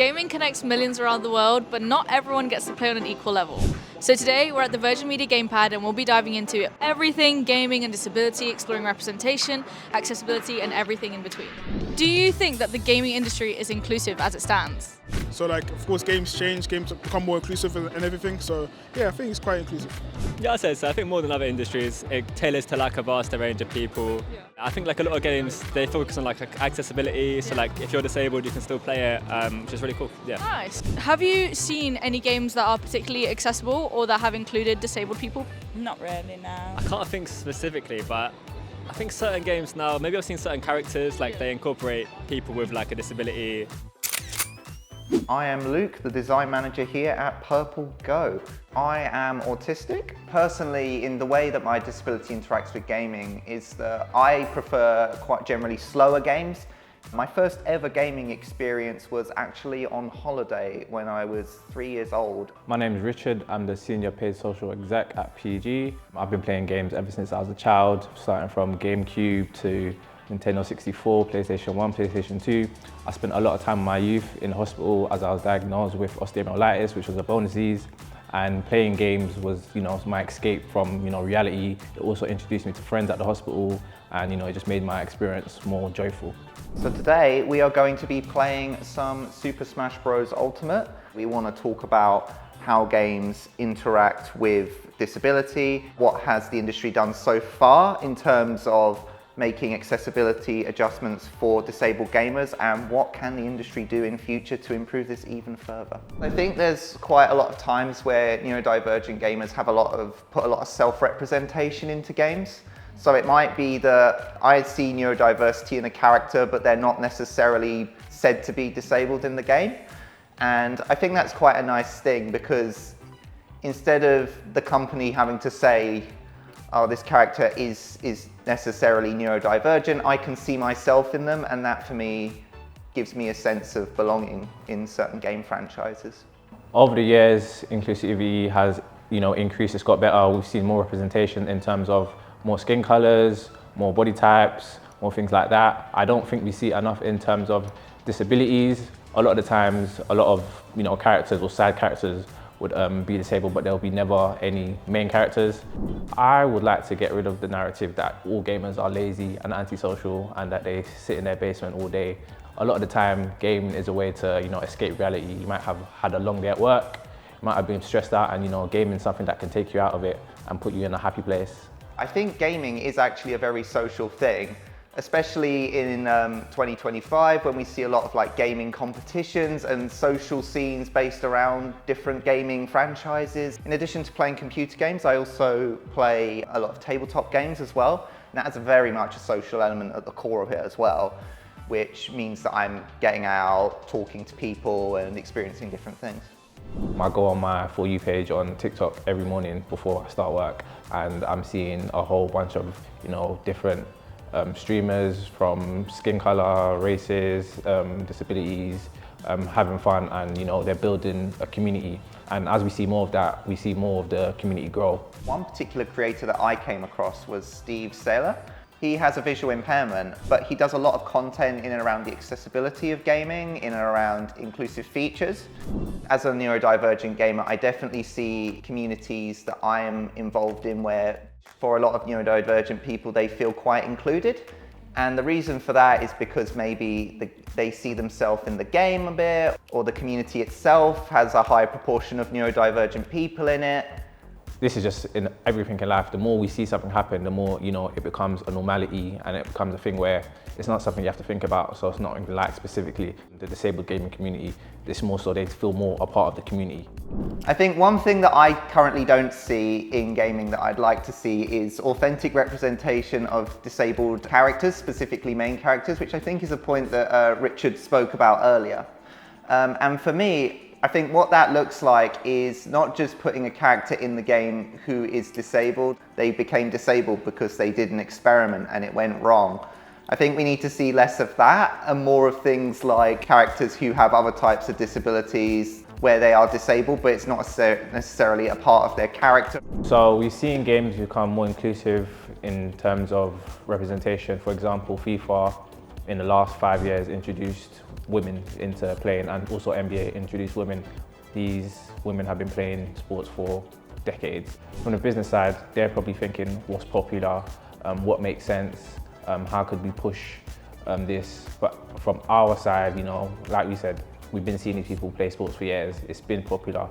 Gaming connects millions around the world, but not everyone gets to play on an equal level. So today we're at the Virgin Media Gamepad and we'll be diving into everything gaming and disability, exploring representation, accessibility and everything in between. Do you think that the gaming industry is inclusive as it stands? So of course games change, games become more inclusive and everything, so yeah, I think it's quite inclusive. Yeah, I'd say so. I think more than other industries, it tailors to a vast range of people. Yeah. I think a lot of games, they focus on accessibility, so if you're disabled you can still play it, which is really cool. Yeah. Nice. Have you seen any games that are particularly accessible or that have included disabled people? Not really, no. I can't think specifically, but I think certain games now, maybe I've seen certain characters, they incorporate people with a disability. I am Luke, the design manager here at Purple Go. I am autistic. Personally, in the way that my disability interacts with gaming is that I prefer quite generally slower games. My first ever gaming experience was actually on holiday when I was 3 years old. My name is Richard, I'm the Senior Paid Social Exec at PG. I've been playing games ever since I was a child, starting from GameCube to Nintendo 64, PlayStation 1, PlayStation 2. I spent a lot of time in my youth in hospital as I was diagnosed with osteomyelitis, which was a bone disease. And playing games was, my escape from, reality. It also introduced me to friends at the hospital and, it just made my experience more joyful. So today we are going to be playing some Super Smash Bros. Ultimate. We want to talk about how games interact with disability, what has the industry done so far in terms of making accessibility adjustments for disabled gamers, and what can the industry do in future to improve this even further. I think there's quite a lot of times where neurodivergent gamers have put a lot of self-representation into games. So it might be that I see neurodiversity in a character, but they're not necessarily said to be disabled in the game. And I think that's quite a nice thing, because instead of the company having to say, oh, this character is necessarily neurodivergent, I can see myself in them, and that for me gives me a sense of belonging in certain game franchises. Over the years, inclusivity has increased, it's got better. We've seen more representation in terms of more skin colors, more body types, more things like that. I don't think we see enough in terms of disabilities. A lot of the times, a lot of characters or side characters would be disabled, but there'll be never any main characters. I would like to get rid of the narrative that all gamers are lazy and antisocial and that they sit in their basement all day. A lot of the time, gaming is a way to escape reality. You might have had a long day at work, you might have been stressed out, and gaming is something that can take you out of it and put you in a happy place. I think gaming is actually a very social thing, especially in 2025 when we see a lot of gaming competitions and social scenes based around different gaming franchises. In addition to playing computer games, I also play a lot of tabletop games as well. And that has very much a social element at the core of it as well, which means that I'm getting out, talking to people and experiencing different things. I go on my For You page on TikTok every morning before I start work, and I'm seeing a whole bunch of different streamers from skin color, races, disabilities, having fun, and they're building a community. And as we see more of that, we see more of the community grow. One particular creator that I came across was Steve Saylor. He has a visual impairment, but he does a lot of content in and around the accessibility of gaming, in and around inclusive features. As a neurodivergent gamer, I definitely see communities that I am involved in where for a lot of neurodivergent people, they feel quite included. And the reason for that is because maybe they see themselves in the game a bit, or the community itself has a high proportion of neurodivergent people in it. This is just in everything in life. The more we see something happen, the more it becomes a normality, and it becomes a thing where it's not something you have to think about. So it's not specifically the disabled gaming community. It's more so they feel more a part of the community. I think one thing that I currently don't see in gaming that I'd like to see is authentic representation of disabled characters, specifically main characters, which I think is a point that Richard spoke about earlier. And for me, I think what that looks like is not just putting a character in the game who is disabled. They became disabled because they did an experiment and it went wrong. I think we need to see less of that and more of things like characters who have other types of disabilities where they are disabled, but it's not necessarily a part of their character. So we've seen games become more inclusive in terms of representation. For example, FIFA in the last 5 years introduced women into playing, and also NBA introduced women. These women have been playing sports for decades. From the business side, they're probably thinking what's popular, what makes sense, how could we push this. But from our side, like we said, we've been seeing these people play sports for years. It's been popular.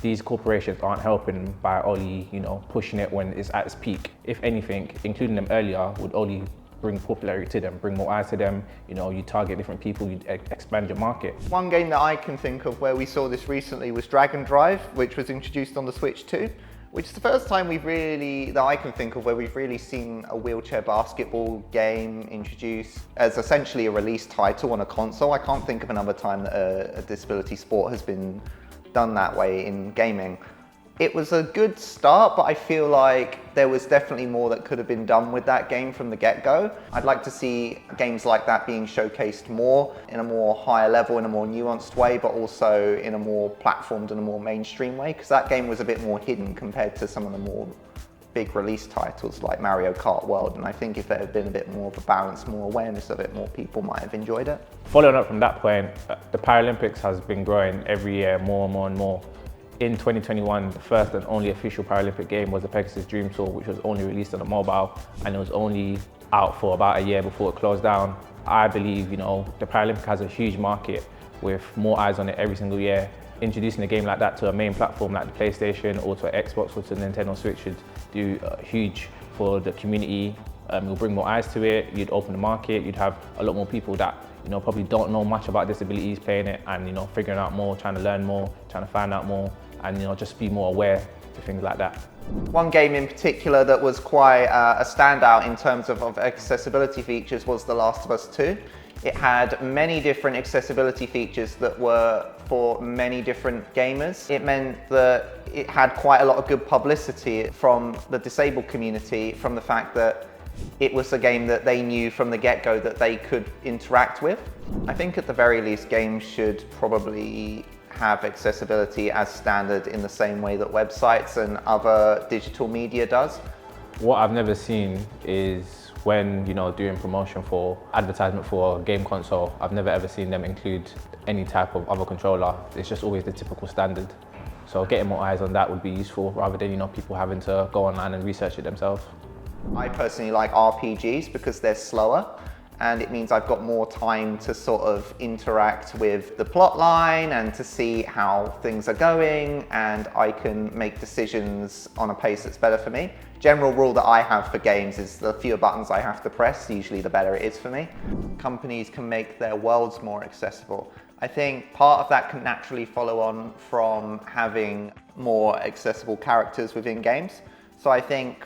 These corporations aren't helping by only, pushing it when it's at its peak. If anything, including them earlier would only bring popularity to them, bring more eyes to them. You target different people, you expand your market. One game that I can think of where we saw this recently was Dragon Drive, which was introduced on the Switch 2, which is the first time that I can think of where we've really seen a wheelchair basketball game introduced as essentially a release title on a console. I can't think of another time that a disability sport has been done that way in gaming. It was a good start, but I feel like there was definitely more that could have been done with that game from the get-go. I'd like to see games like that being showcased more in a more higher level, in a more nuanced way, but also in a more platformed and a more mainstream way, because that game was a bit more hidden compared to some of the more big release titles like Mario Kart World, and I think if there had been a bit more of a balance, more awareness of it, more people might have enjoyed it. Following up from that point, the Paralympics has been growing every year more and more and more. In 2021, the first and only official Paralympic game was the Pegasus Dream Tour, which was only released on a mobile, and it was only out for about a year before it closed down. I believe, the Paralympic has a huge market with more eyes on it every single year. Introducing a game like that to a main platform like the PlayStation or to an Xbox or to the Nintendo Switch should do huge for the community. You'll bring more eyes to it, you'd open the market, you'd have a lot more people that probably don't know much about disabilities playing it and figuring out more, trying to learn more, trying to find out more, and just be more aware to things like that. One game in particular that was quite a standout in terms of accessibility features was The Last of Us 2. It had many different accessibility features that were for many different gamers. It meant that it had quite a lot of good publicity from the disabled community, from the fact that it was a game that they knew from the get-go that they could interact with. I think at the very least, games should probably have accessibility as standard in the same way that websites and other digital media does. What I've never seen is when, doing promotion for advertisement for a game console, I've never ever seen them include any type of other controller. It's just always the typical standard. So getting more eyes on that would be useful rather than, people having to go online and research it themselves. I personally like RPGs because they're slower, and it means I've got more time to sort of interact with the plot line and to see how things are going, and I can make decisions on a pace that's better for me. General rule that I have for games is the fewer buttons I have to press, usually the better it is for me. Companies can make their worlds more accessible. I think part of that can naturally follow on from having more accessible characters within games. So I think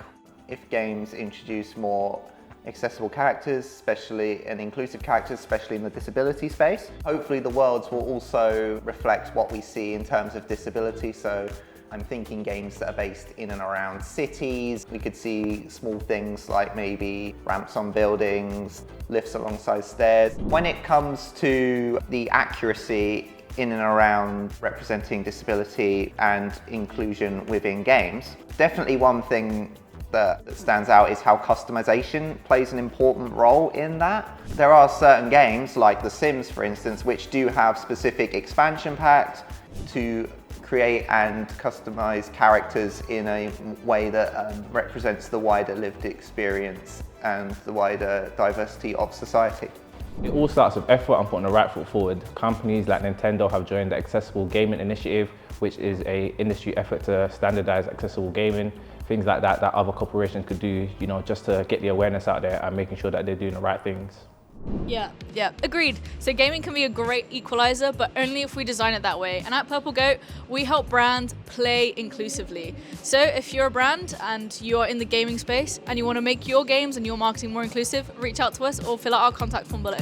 if games introduce more accessible characters, especially and inclusive characters, especially in the disability space, hopefully the worlds will also reflect what we see in terms of disability. So I'm thinking games that are based in and around cities. We could see small things like maybe ramps on buildings, lifts alongside stairs. When it comes to the accuracy in and around representing disability and inclusion within games, definitely one thing that stands out is how customization plays an important role in that. There are certain games like The Sims, for instance, which do have specific expansion packs to create and customize characters in a way that represents the wider lived experience and the wider diversity of society. It all starts with effort and putting the right foot forward. Companies like Nintendo have joined the Accessible Gaming Initiative, which is an industry effort to standardize accessible gaming. Things like that other corporations could do, just to get the awareness out there and making sure that they're doing the right things. Yeah, agreed. So gaming can be a great equalizer, but only if we design it that way. And at Purple Goat, we help brands play inclusively. So if you're a brand and you're in the gaming space and you want to make your games and your marketing more inclusive, reach out to us or fill out our contact form below.